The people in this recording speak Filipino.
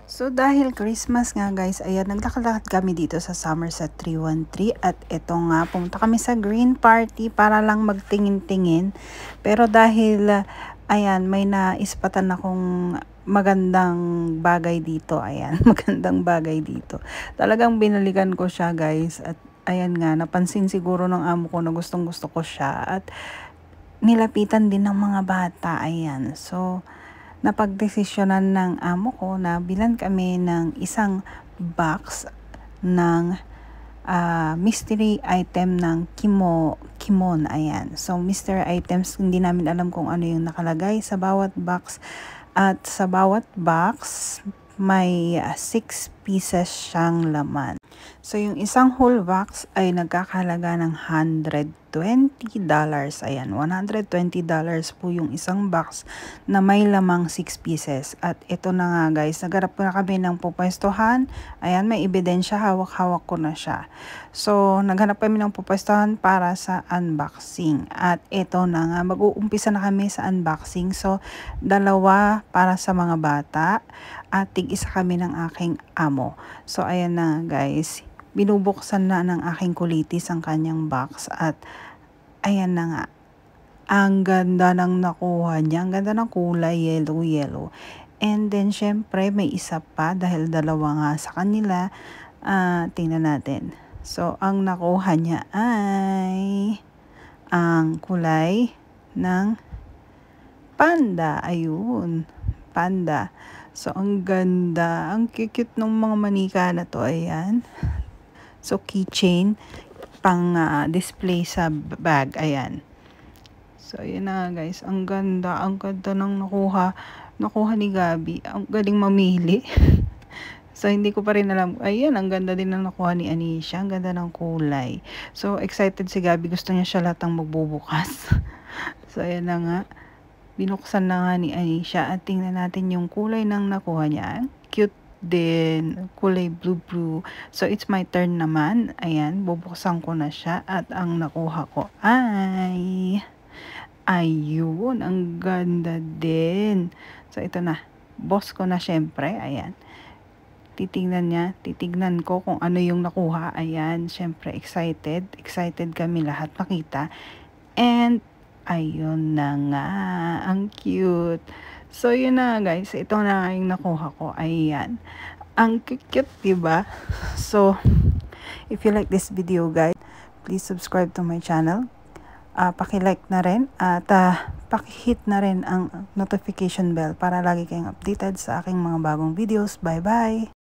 So dahil Christmas nga guys, ayan, naglakad-lakad kami dito sa Somerset 313 at ito nga, pumunta kami sa green party para lang magtingin-tingin. Pero dahil, ayan, may naispatan akong magandang bagay dito, ayan, magandang bagay dito. Talagang binalikan ko siya guys at ayan nga, napansin siguro ng amo ko na gustong gusto ko siya at nilapitan din ng mga bata, ayan. So, napagdesisyonan ng amo ko na bilan kami ng isang box ng mystery item ng Kimon, ayan. So, mystery items, hindi namin alam kung ano yung nakalagay sa bawat box. At sa bawat box, may 6 pieces siyang laman. So, yung isang whole box ay nagkakahalaga ng $120. Ayan, $120 po yung isang box na may lamang 6 pieces. At ito na nga guys, nagarap na kami ng pupwestuhan. Ayan, may ebidensya, hawak-hawak ko na siya. So, naghanap kami ng pupwestuhan para sa unboxing. At ito na nga, mag-uumpisa na kami sa unboxing. So, dalawa para sa mga bata at tig-isa kami ng aking amo. So, ayan na guys, binubuksan na ng aking kulitis ang kanyang box at ayan na nga. Ang ganda ng nakuha niya. Ang ganda ng kulay, yellow. And then, syempre, may isa pa dahil dalawa nga sa kanila. Tingnan natin. So, ang nakuha niya ay ang kulay ng panda. Ayun, panda. So, ang ganda. Ang cute ng mga manika na to. Ayan. So, keychain pang display sa bag. Ayan. So, ayan na guys. Ang ganda. Ang ganda ng nakuha ni Gabi. Ang galing mamili. So, hindi ko pa rin alam. Ayan, ang ganda din ng nakuha ni Anisha. Ang ganda ng kulay. So, excited si Gabi. Gusto niya siya latang magbubukas. So, ayan na nga. Binuksan na nga ni Anisha. At tingnan natin yung kulay ng nakuha niya. Cute din. Kulay blue. So, it's my turn naman. Ayan, bubuksan ko na siya. At ang nakuha ko ay... ayun, ang ganda din. So, ito na. Boss ko na syempre. Ayan. Titignan ko kung ano yung nakuha. Ayan, syempre excited. Excited kami lahat makita. And, ayun na nga. Ang cute. So, yun na guys. Ito na yung nakuha ko. Ayan. Ang cute, diba? So, if you like this video guys, please subscribe to my channel. Paki-like na rin at paki-hit na rin ang notification bell para lagi kayong updated sa aking mga bagong videos. Bye-bye!